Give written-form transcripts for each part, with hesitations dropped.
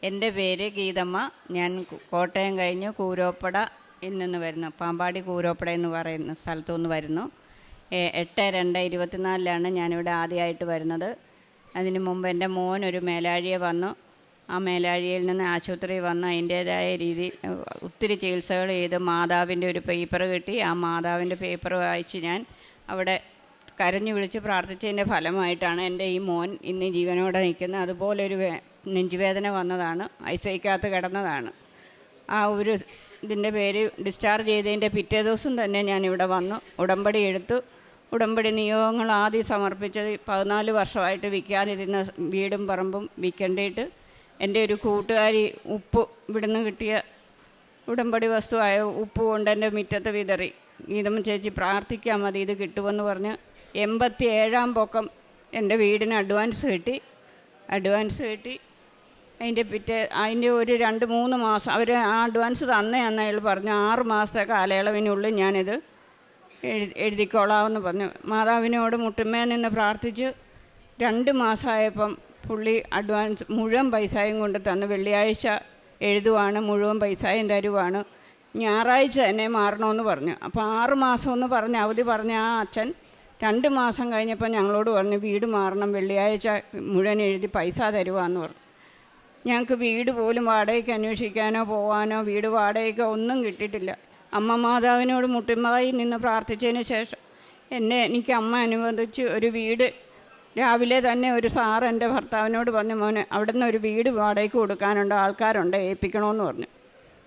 എൻ്റെ പേര് ഗീതമ്മ. ഞാൻ കോട്ടയം കഴിഞ്ഞ് കൂരോപ്പടയിൽ നിന്ന് വരുന്നു. പാമ്പാടി കൂരോപ്പട എന്ന് പറയുന്ന സ്ഥലത്തു നിന്ന് വരുന്നു. 8/2/24 ഞാനിവിടെ ആദ്യമായിട്ട് വരുന്നത്. അതിന് മുമ്പ് എൻ്റെ മോൻ ഒരു മേലാഴിയെ വന്നു. ആ മേലാഴിയിൽ നിന്ന് ആശുപത്രി വന്ന് അതിൻ്റേതായ രീതിയിൽ ഒത്തിരി ചികിത്സകൾ ചെയ്ത് മാതാവിൻ്റെ ഒരു പേപ്പർ കിട്ടി. ആ മാതാവിൻ്റെ പേപ്പർ വായിച്ച് ഞാൻ അവിടെ കരഞ്ഞു വിളിച്ച് പ്രാർത്ഥിച്ചതിൻ്റെ ഫലമായിട്ടാണ് എൻ്റെ ഈ മോൻ ഇന്ന് ജീവനോടെ നിൽക്കുന്നത്. അതുപോലൊരു നെഞ്ചുവേദന വന്നതാണ്, ഐസിയുക്കകത്ത് കിടന്നതാണ്. ആ ഒരു ഇതിൻ്റെ പേര് ഡിസ്ചാർജ് ചെയ്തതിൻ്റെ പിറ്റേ ദിവസം തന്നെ ഞാനിവിടെ വന്നു ഉടമ്പടി എടുത്തു. ഉടമ്പടി നിയോഗങ്ങൾ ആദ്യം സമർപ്പിച്ചത് 14 വർഷമായിട്ട് വിൽക്കാനിരുന്ന വീടും പറമ്പും വിൽക്കേണ്ടിയിട്ട് എൻ്റെ ഒരു കൂട്ടുകാരി ഉപ്പ് ഇവിടുന്ന് കിട്ടിയ ഉടമ്പടി വസ്തുവായ ഉപ്പ് കൊണ്ട് എൻ്റെ മുറ്റത്ത് വിതറി. ഗീതമ്മ ചേച്ചി പ്രാർത്ഥിക്കാൻ മതി, ഇത് കിട്ടുമെന്ന് പറഞ്ഞ് 87-ാം പൊക്കം എൻ്റെ വീടിന് അഡ്വാൻസ് കിട്ടി. അതിൻ്റെ ഒരു 2-3 മാസം അവർ ആ അഡ്വാൻസ് തന്നേ അയാൾ പറഞ്ഞു 6 മാസത്തെ കാലയളവിനുള്ളിൽ ഞാനിത് എഴുതിക്കോളാമെന്ന് പറഞ്ഞു. മാതാവിനോട് മുട്ടുമേ നിന്ന് പ്രാർത്ഥിച്ച് 2 മാസമായപ്പം പുള്ളി അഡ്വാൻസ് മുഴുവൻ പൈസയും കൊണ്ട് തന്നു. വെള്ളിയാഴ്ച എഴുതുവാണ്, മുഴുവൻ പൈസയും തരുവാണ്, ഞായറാഴ്ച തന്നെ മാറണമെന്ന് പറഞ്ഞു. അപ്പോൾ 6 മാസം എന്ന് പറഞ്ഞ് അവധി പറഞ്ഞ ആ അച്ഛൻ 2 മാസം കഴിഞ്ഞപ്പോൾ ഞങ്ങളോട് പറഞ്ഞു വീട് മാറണം, വെള്ളിയാഴ്ച മുഴുവൻ എഴുതി പൈസ തരുവാന്ന് പറഞ്ഞു. ഞങ്ങൾക്ക് വീട് പോലും വാടകയ്ക്ക് അന്വേഷിക്കാനോ പോകാനോ വീട് വാടകയ്ക്കോ ഒന്നും കിട്ടിയിട്ടില്ല. അമ്മ മാതാവിനോട് മുട്ടുമായി നിന്ന് പ്രാർത്ഥിച്ചതിന് ശേഷം എനിക്ക് അമ്മ അനുവദിച്ച് ഒരു വീട് രാവിലെ തന്നെ ഒരു സാറ് എൻ്റെ ഭർത്താവിനോട് പറഞ്ഞു, മോനെ അവിടെ നിന്ന് ഒരു വീട് വാടകയ്ക്ക് കൊടുക്കാനുണ്ട്, ആൾക്കാരുണ്ട്, ഏൽപ്പിക്കണമെന്ന് പറഞ്ഞു.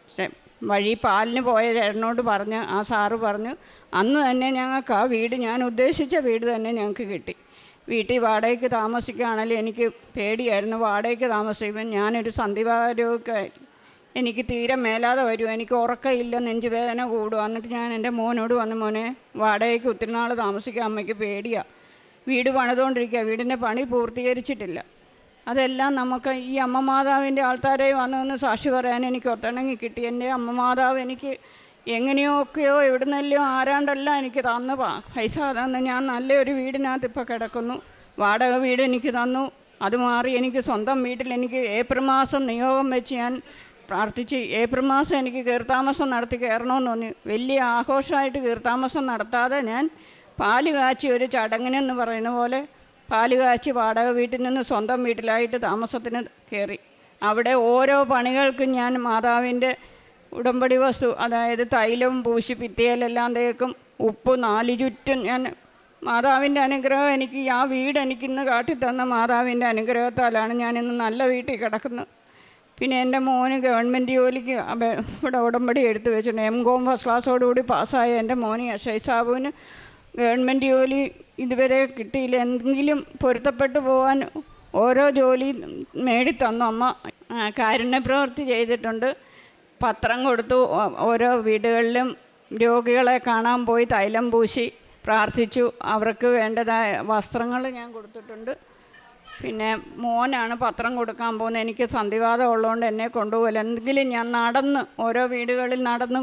പക്ഷേ വഴി പാലിന് പോയ ചേട്ടനോട് പറഞ്ഞ് ആ സാറ് പറഞ്ഞു അന്ന് തന്നെ ഞങ്ങൾക്ക് ആ വീട്, ഞാൻ ഉദ്ദേശിച്ച വീട് തന്നെ ഞങ്ങൾക്ക് കിട്ടി. വീട്ടിൽ വാടകയ്ക്ക് താമസിക്കുകയാണെങ്കിലും എനിക്ക് പേടിയായിരുന്നു. വാടകയ്ക്ക് താമസിക്കുമ്പോൾ ഞാനൊരു സന്ധിവാരമൊക്കെ എനിക്ക് തീരെ മേലാതെ വരും, എനിക്ക് ഉറക്കമില്ല, നെഞ്ചുവേദന കൂടുക. എന്നിട്ട് ഞാൻ എൻ്റെ മോനോട് വന്ന് മോനെ വാടകയ്ക്ക് ഒത്തിരി നാൾ താമസിക്കാൻ അമ്മയ്ക്ക് പേടിയാണ്, വീട് പണിതുകൊണ്ടിരിക്കുക, വീടിൻ്റെ പണി പൂർത്തീകരിച്ചിട്ടില്ല. അതെല്ലാം നമുക്ക് ഈ അമ്മ മാതാവിൻ്റെ ആൾക്കാരെ വന്നതെന്ന് സാക്ഷി പറയാൻ എനിക്ക് ഒത്തിണങ്ങി കിട്ടി. എൻ്റെ അമ്മ മാതാവ് എനിക്ക് എങ്ങനെയൊക്കെയോ എവിടുന്നെല്ലോ ആരാണ്ടെല്ലാം എനിക്ക് തന്നു പൈസ തന്നു. ഞാൻ നല്ലൊരു വീടിനകത്ത് ഇപ്പോൾ കിടക്കുന്നു. വാടക വീട് എനിക്ക് തന്നു. അത് മാറി എനിക്ക് സ്വന്തം വീട്ടിൽ എനിക്ക് ഏപ്രിൽ മാസം നിയോഗം വെച്ച് ഞാൻ പ്രാർത്ഥിച്ച് ഏപ്രിൽ മാസം എനിക്ക് കീർത്താമസം നടത്തി കയറണമെന്ന് തോന്നി. വലിയ ആഘോഷമായിട്ട് കീർത്താമസം നടത്താതെ ഞാൻ പാല് കാച്ചി ഒരു ചടങ്ങിനെന്ന് പറയുന്ന പോലെ പാല് കാച്ചി വാടക വീട്ടിൽ നിന്ന് സ്വന്തം വീട്ടിലായിട്ട് താമസത്തിന് കയറി. അവിടെ ഓരോ പണികൾക്കും ഞാൻ മാതാവിൻ്റെ ഉടമ്പടി വസ്തു, അതായത് തൈലവും പൂശി ഭിത്തിയിലെല്ലാം തേക്കും, ഉപ്പ് 4 ചുറ്റും ഞാൻ മാതാവിൻ്റെ അനുഗ്രഹം എനിക്ക് ആ വീട് എനിക്കിന്ന് കാട്ടിത്തന്ന മാതാവിൻ്റെ അനുഗ്രഹത്താലാണ് ഞാനിന്ന് നല്ല വീട്ടിൽ കിടക്കുന്നത്. പിന്നെ എൻ്റെ മോന് ഗവൺമെൻറ് ജോലിക്ക് ഇവിടെ ഉടമ്പടി എടുത്തു വെച്ചിട്ടുണ്ട്. M.Com ഫസ്റ്റ് ക്ലാസ്സോടുകൂടി പാസ്സായ എൻ്റെ മോന് അക്ഷയ് സാബുവിന് ഗവൺമെൻറ് ജോലി ഇതുവരെ കിട്ടിയില്ല. എന്തെങ്കിലും പൊരുത്തപ്പെട്ടു പോകാൻ ഓരോ ജോലി നേടിത്തന്നു അമ്മ. കാരുണ്യപ്രവൃത്തി ചെയ്തിട്ടുണ്ട്. പത്രം കൊടുത്തു, ഓരോ വീടുകളിലും രോഗികളെ കാണാൻ പോയി തൈലം പൂശി പ്രാർത്ഥിച്ചു. അവർക്ക് വേണ്ടതായ വസ്ത്രങ്ങൾ ഞാൻ കൊടുത്തിട്ടുണ്ട്. പിന്നെ മോനാണ് പത്രം കൊടുക്കാൻ പോകുന്നത്. എനിക്ക് സന്ധിവാതം ഉള്ളതുകൊണ്ട് എന്നെ കൊണ്ടുപോകില്ല. എന്തെങ്കിലും ഞാൻ നടന്ന് ഓരോ വീടുകളിൽ നടന്ന്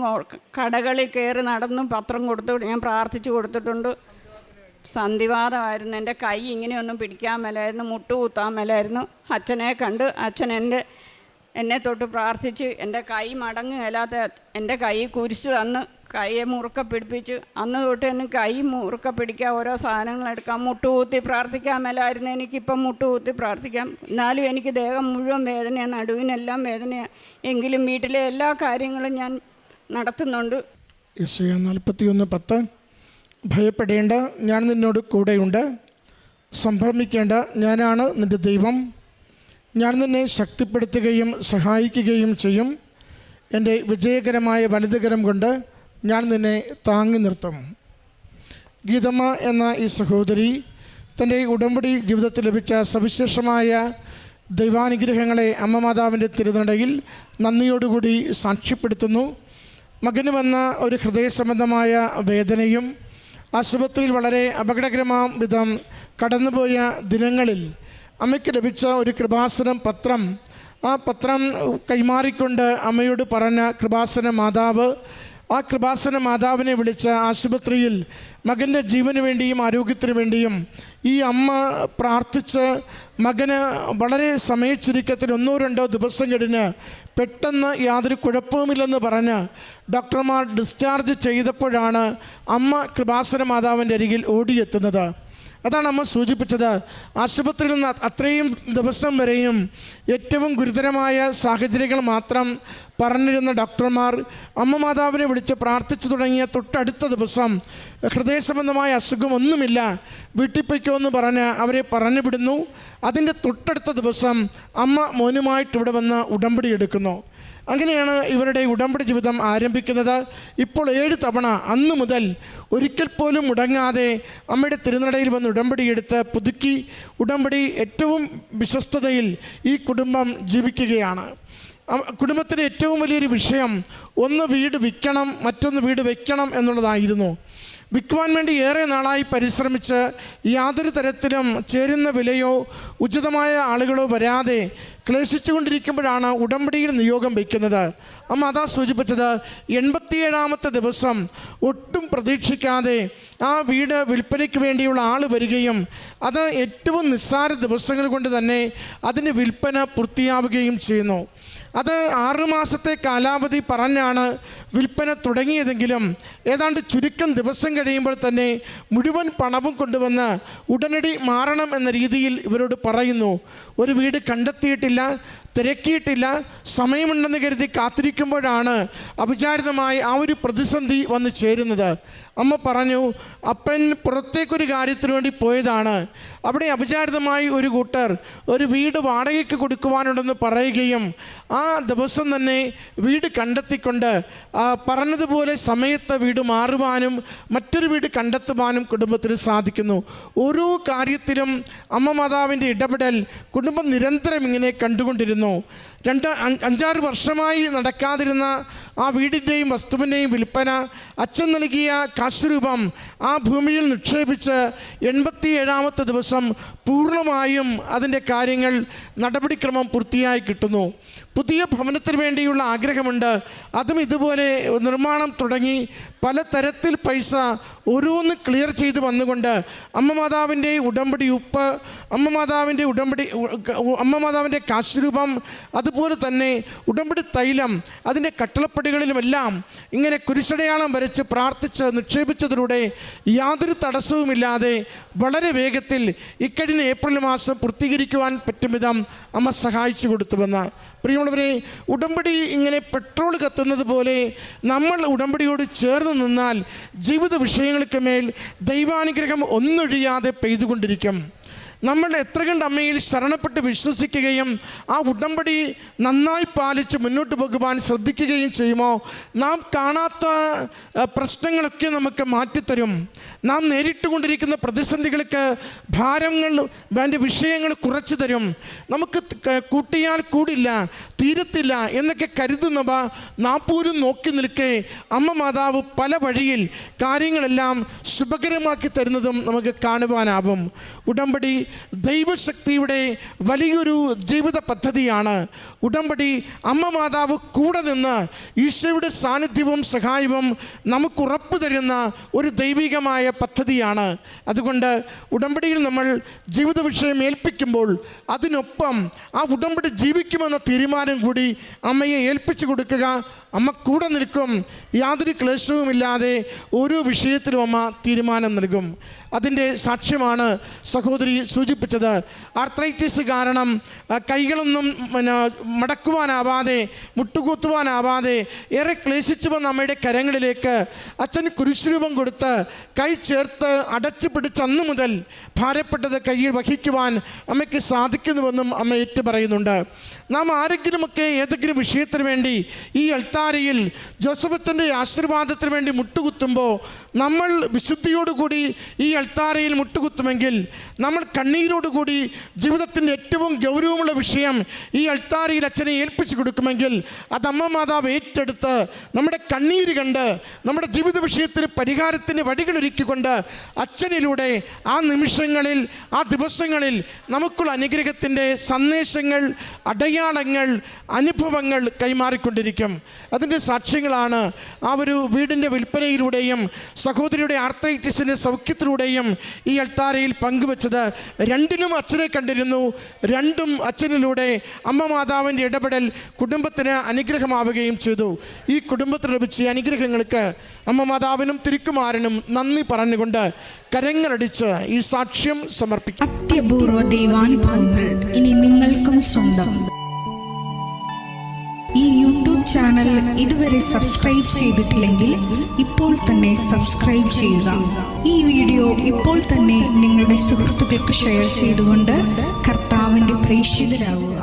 കടകളിൽ കയറി നടന്ന് പത്രം കൊടുത്തു ഞാൻ പ്രാർത്ഥിച്ചു കൊടുത്തിട്ടുണ്ട്. സന്ധിവാതമായിരുന്നു, എൻ്റെ കൈ ഇങ്ങനെയൊന്നും പിടിക്കാൻ മേലായിരുന്നു, മുട്ടുകുത്താൻ മേലായിരുന്നു. അച്ഛനെ കണ്ട് അച്ഛൻ എന്നെ തൊട്ട് പ്രാർത്ഥിച്ച് എൻ്റെ കൈ മടങ്ങുകയില്ലാത്ത എൻ്റെ കൈ കുരിശ് തന്ന് കൈയെ മുറുക്ക പിടിപ്പിച്ച് അന്ന് തൊട്ട് എന്നെ കൈ മുറുക്ക പിടിക്കുക, ഓരോ സാധനങ്ങളെടുക്കാം. മുട്ടുകുത്തി പ്രാർത്ഥിക്കാൻ മേലായിരുന്നു, എനിക്കിപ്പം മുട്ടുകുത്തി പ്രാർത്ഥിക്കാം. എന്നാലും എനിക്ക് ദേഹം മുഴുവൻ വേദനയാണ്, നടുവിനെല്ലാം വേദനയാണ്. എങ്കിലും വീട്ടിലെ എല്ലാ കാര്യങ്ങളും ഞാൻ നടത്തുന്നുണ്ട്. യെശയ്യാ 41:10 ഭയപ്പെടേണ്ട, ഞാൻ നിന്നോട് കൂടെയുണ്ട്. സംഭ്രമിക്കേണ്ട, ഞാനാണ് നിൻ്റെ ദൈവം. ഞാൻ നിന്നെ ശക്തിപ്പെടുത്തുകയും സഹായിക്കുകയും ചെയ്യും. എൻ്റെ വിജയകരമായ വലതുകരം കൊണ്ട് ഞാൻ നിന്നെ താങ്ങി നിർത്തും. ഗീതമ്മ എന്ന ഈ സഹോദരി തൻ്റെ ഉടമ്പടി ജീവിതത്തിൽ ലഭിച്ച സവിശേഷമായ ദൈവാനുഗ്രഹങ്ങളെ അമ്മ മാതാവിൻ്റെ തിരുനടയിൽ നന്ദിയോടുകൂടി സാക്ഷ്യപ്പെടുത്തുന്നു. മകന് വന്ന ഒരു ഹൃദയ സംബന്ധമായ വേദനയും ആശുപത്രിയിൽ വളരെ അപകടകരമാം വിധം കടന്നുപോയ ദിനങ്ങളിൽ അമ്മയ്ക്ക് ലഭിച്ച ഒരു കൃപാസനം പത്രം, ആ പത്രം കൈമാറിക്കൊണ്ട് അമ്മയോട് പറഞ്ഞ കൃപാസന മാതാവ് ആ കൃപാസന മാതാവിനെ വിളിച്ച് ആശുപത്രിയിൽ മകൻ്റെ ജീവന് വേണ്ടിയും ആരോഗ്യത്തിന് വേണ്ടിയും ഈ അമ്മ പ്രാർത്ഥിച്ച് മകന് വളരെ സമയച്ചുരുക്കത്തിൽ 1-2 ദിവസം കഴിഞ്ഞ് പെട്ടെന്ന് യാതൊരു കുഴപ്പവുമില്ലെന്ന് പറഞ്ഞ് ഡോക്ടർമാർ ഡിസ്ചാർജ് ചെയ്തപ്പോഴാണ് അമ്മ കൃപാസന മാതാവിൻ്റെ അരികിൽ ഓടിയെത്തുന്നത്. അതാണ് അമ്മ സൂചിപ്പിച്ചത്. ആശുപത്രിയിൽ നിന്ന് അത്രയും ദിവസം വരെയും ഏറ്റവും ഗുരുതരമായ സാഹചര്യങ്ങൾ മാത്രം പറഞ്ഞിരുന്ന ഡോക്ടർമാർ അമ്മ മാതാവിനെ വിളിച്ച് പ്രാർത്ഥിച്ചു തുടങ്ങിയ തൊട്ടടുത്ത ദിവസം ഹൃദയ സംബന്ധമായ അസുഖമൊന്നുമില്ല, വീട്ടിൽ പൊയ്ക്കോന്ന് പറഞ്ഞ് അവരെ പറഞ്ഞു വിടുന്നു. അതിൻ്റെ തൊട്ടടുത്ത ദിവസം അമ്മ മോനുമായിട്ട് ഇവിടെ വന്ന് ഉടമ്പടി എടുക്കുന്നു. അങ്ങനെയാണ് ഇവരുടെ ഉടമ്പടി ജീവിതം ആരംഭിക്കുന്നത്. ഇപ്പോൾ 7 തവണ അന്നു മുതൽ ഒരിക്കൽ പോലും മുടങ്ങാതെ അമ്മയുടെ തിരുനടയിൽ വന്ന് ഉടമ്പടിയെടുത്ത് പുതുക്കി ഉടമ്പടി ഏറ്റവും വിശ്വസ്തതയിൽ ഈ കുടുംബം ജീവിക്കുകയാണ്. കുടുംബത്തിലെ ഏറ്റവും വലിയൊരു വിഷയം ഒന്ന് വീട് വിൽക്കണം, മറ്റൊന്ന് വീട് വയ്ക്കണം എന്നുള്ളതായിരുന്നു. വിൽക്കുവാൻ വേണ്ടി ഏറെ നാളായി പരിശ്രമിച്ച് യാതൊരു തരത്തിലും ചേരുന്ന വിലയോ ഉചിതമായ ആളുകളോ വരാതെ ക്ലേശിച്ചു കൊണ്ടിരിക്കുമ്പോഴാണ് ഉടമ്പടിയിൽ നിയോഗം വയ്ക്കുന്നത്. അമ്മ അതാ സൂചിപ്പിച്ചത്. 87-ാമത്തെ ദിവസം ഒട്ടും പ്രതീക്ഷിക്കാതെ ആ വീട് വിൽപ്പനയ്ക്ക് വേണ്ടിയുള്ള ആൾ വരികയും അത് ഏറ്റവും നിസ്സാര ദിവസങ്ങൾ കൊണ്ട് തന്നെ അതിന് വിൽപ്പന പൂർത്തിയാവുകയും ചെയ്യുന്നു. അത് 6 മാസത്തെ കാലാവധി പറഞ്ഞാണ് വിൽപ്പന തുടങ്ങിയതെങ്കിലും ഏതാണ്ട് ചുരുക്കം ദിവസം കഴിയുമ്പോൾ തന്നെ മുഴുവൻ പണവും കൊണ്ടുവന്ന് ഉടനടി മാറണം എന്ന രീതിയിൽ ഇവരോട് പറയുന്നു. ഒരു വീട് കണ്ടെത്തിയിട്ടില്ല, തിരക്കിയിട്ടില്ല, സമയമുണ്ടെന്ന് കരുതി കാത്തിരിക്കുമ്പോഴാണ് അവിചാരിതമായി ആ ഒരു പ്രതിസന്ധി വന്നു ചേരുന്നത്. അമ്മ പറഞ്ഞു, അപ്പൻ പുറത്തേക്കൊരു കാര്യത്തിന് വേണ്ടി പോയതാണ്. അവിടെ അവിചാരിതമായി ഒരു കൂട്ടർ ഒരു വീട് വാടകയ്ക്ക് കൊടുക്കുവാനുണ്ടെന്ന് പറയുകയും ആ ദിവസം തന്നെ വീട് കണ്ടെത്തിക്കൊണ്ട് പറഞ്ഞതുപോലെ സമയത്ത് വീട് മാറുവാനും മറ്റൊരു വീട് കണ്ടെത്തുവാനും കുടുംബത്തിന് സാധിക്കുന്നു. ഓരോ കാര്യത്തിലും അമ്മ മാതാവിൻ്റെ ഇടപെടൽ കുടുംബം നിരന്തരം ഇങ്ങനെ കണ്ടുകൊണ്ടിരുന്നു. 5-6 വർഷമായി നടക്കാതിരുന്ന ആ വീടിൻ്റെയും വസ്തുവിൻ്റെയും വിൽപ്പന അച്ഛൻ നൽകിയ കാശ് രൂപം ആ ഭൂമിയിൽ നിക്ഷേപിച്ച് 87-ാമത്തെ ദിവസം പൂർണ്ണമായും അതിൻ്റെ കാര്യങ്ങൾ നടപടിക്രമം പൂർത്തിയായി കിട്ടുന്നു. പുതിയ ഭവനത്തിന് വേണ്ടിയുള്ള ആഗ്രഹമുണ്ട്. അതും ഇതുപോലെ നിർമ്മാണം തുടങ്ങി പലതരത്തിൽ പൈസ ഓരോന്ന് ക്ലിയർ ചെയ്ത് വന്നുകൊണ്ട് അമ്മ മാതാവിൻ്റെ ഉടമ്പടി ഉപ്പ്, അമ്മ മാതാവിൻ്റെ കാശ് രൂപം, അതുപോലെ തന്നെ ഉടമ്പടി തൈലം, അതിൻ്റെ കട്ടളപ്പടികളിലുമെല്ലാം ഇങ്ങനെ കുരിശടയാളം വരച്ച് പ്രാർത്ഥിച്ച് നിക്ഷേപിച്ചതിലൂടെ യാതൊരു തടസ്സവുമില്ലാതെ വളരെ വേഗത്തിൽ ഇക്കഴിഞ്ഞ ഏപ്രിൽ മാസം പൂർത്തീകരിക്കുവാൻ പറ്റും വിധം അമ്മ സഹായിച്ചു കൊടുത്തുവെന്ന്. പ്രിയമുള്ളവരെ, ഉടമ്പടി ഇങ്ങനെ പെട്രോൾ കത്തുന്നത് പോലെ നമ്മൾ ഉടമ്പടിയോട് ചേർന്ന് നിന്നാൽ ജീവിത വിഷയങ്ങൾക്ക് മേൽ ദൈവാനുഗ്രഹം ഒന്നൊഴിയാതെ പെയ്തുകൊണ്ടിരിക്കും. നമ്മൾ എത്ര കണ്ട് അമ്മയിൽ ശരണപ്പെട്ട് വിശ്വസിക്കുകയും ആ ഉടമ്പടി നന്നായി പാലിച്ച് മുന്നോട്ട് പോകുവാൻ ശ്രദ്ധിക്കുകയും ചെയ്യുമോ, നാം കാണാത്ത പ്രശ്നങ്ങളൊക്കെ നമുക്ക് മാറ്റിത്തരും. നാം നേരിട്ടുകൊണ്ടിരിക്കുന്ന പ്രതിസന്ധികൾക്ക് ഭാരങ്ങൾ അതിൻ്റെ വിഷയങ്ങൾ കുറച്ചു തരും. നമുക്ക് കൂട്ടിയാൽ കൂടില്ല, തീരത്തില്ല എന്നൊക്കെ കരുതുന്നവ നാം പോലും നോക്കി നിൽക്കെ അമ്മ മാതാവ് പല വഴിയിൽ കാര്യങ്ങളെല്ലാം ശുഭകരമാക്കി തരുന്നതും നമുക്ക് കാണുവാനാവും. ഉടമ്പടി ദൈവശക്തിയുടെ വലിയൊരു ജീവിത പദ്ധതിയാണ്. ഉടമ്പടി അമ്മ മാതാവ് കൂടെ നിന്ന് ഈശോയുടെ സാന്നിധ്യവും സഹായവും നമുക്ക് ഉറപ്പ് തരുന്ന ഒരു ദൈവികമായ പദ്ധതിയാണ്. അതുകൊണ്ട് ഉടമ്പടിയിൽ നമ്മൾ ജീവിത വിഷയം ഏൽപ്പിക്കുമ്പോൾ അതിനൊപ്പം ആ ഉടമ്പടി ജീവിക്കുമെന്ന തീരുമാനം കൂടി അമ്മയെ ഏൽപ്പിച്ചു കൊടുക്കുക. അമ്മ കൂടെ നിൽക്കും. യാതൊരു ക്ലേശവുമില്ലാതെ ഓരോ വിഷയത്തിലും അമ്മ തീരുമാനം നൽകും. അതിൻ്റെ സാക്ഷ്യമാണ് സഹോദരി സൂചിപ്പിച്ചത്. ആർത്രൈറ്റിസ് കാരണം കൈകളൊന്നും മടക്കുവാനാവാതെ മുട്ടുകൂത്തുവാനാവാതെ ഏറെ ക്ലേശിച്ചു വന്ന അമ്മയുടെ കരങ്ങളിലേക്ക് അച്ഛൻ കുരിശുരൂപം കൊടുത്ത് കൈ ചേർത്ത് അടച്ചു പിടിച്ച് അന്നു മുതൽ ഭാരപ്പെട്ടത് കയ്യിൽ വഹിക്കുവാൻ അമ്മയ്ക്ക് സാധിക്കുന്നുവെന്നും അമ്മ ഏറ്റു പറയുന്നുണ്ട്. നാം ആരെങ്കിലുമൊക്കെ ഏതെങ്കിലും വിഷയത്തിന് വേണ്ടി ഈ അൾത്താരയിൽ ജോസഫച്ചൻ്റെ ആശീർവാദത്തിന് വേണ്ടി മുട്ടുകുത്തുമ്പോൾ നമ്മൾ വിശുദ്ധിയോടുകൂടി ഈ അൾത്താരയിൽ മുട്ടുകുത്തുമെങ്കിൽ, നമ്മൾ കണ്ണീരോടുകൂടി ജീവിതത്തിൻ്റെ ഏറ്റവും ഗൗരവമുള്ള വിഷയം ഈ അൾത്താരയിൽ അച്ഛനെ ഏൽപ്പിച്ചു കൊടുക്കുമെങ്കിൽ, അത് അമ്മ മാതാവ് ഏറ്റെടുത്ത് നമ്മുടെ കണ്ണീര് കണ്ട് നമ്മുടെ ജീവിത വിഷയത്തിന് പരിഹാരത്തിന് വഴികളൊരുക്കിക്കൊണ്ട് അച്ഛനിലൂടെ ആ നിമിഷങ്ങളിൽ, ആ ദിവസങ്ങളിൽ നമുക്കുള്ള അനുഗ്രഹത്തിൻ്റെ സന്ദേശങ്ങൾ, അടയാളങ്ങൾ, അനുഭവങ്ങൾ കൈമാറിക്കൊണ്ടിരിക്കും. അതിൻ്റെ സാക്ഷ്യങ്ങളാണ് ആ ഒരു വീടിൻ്റെ വിൽപ്പനയിലൂടെയും സഹോദരിയുടെ ആർത്രൈറ്റിസിൻ്റെ സൗഖ്യത്തിലൂടെയും ഈ അൾത്താരയിൽ പങ്കുവച്ചത്. രണ്ടിലും അച്ഛനെ കണ്ടിരുന്നു. രണ്ടും അച്ഛനിലൂടെ അമ്മ മാതാവിൻ്റെ ഇടപെടൽ കുടുംബത്തിന് അനുഗ്രഹമാവുകയും ചെയ്തു. ഈ കുടുംബത്തിന് ലഭിച്ച അനുഗ്രഹങ്ങൾക്ക് അമ്മ മാതാവിനും തിരുക്കുമാരനും നന്ദി പറഞ്ഞുകൊണ്ട് കരങ്ങളടിച്ച് ഈ സാക്ഷ്യം സമർപ്പിക്കും. അത്യപൂർവ ദൈവാനുഭവങ്ങൾ ഇനി നിങ്ങൾക്കും സ്വന്തം. ഈ യൂട്യൂബ് ചാനൽ ഇതുവരെ സബ്സ്ക്രൈബ് ചെയ്തിട്ടില്ലെങ്കിൽ ഇപ്പോൾ തന്നെ സബ്സ്ക്രൈബ് ചെയ്യുക. ഈ വീഡിയോ ഇപ്പോൾ തന്നെ നിങ്ങളുടെ സുഹൃത്തുക്കൾക്ക് ഷെയർ ചെയ്തുകൊണ്ട് കർത്താവിൻ്റെ പ്രേക്ഷിതരാകുക.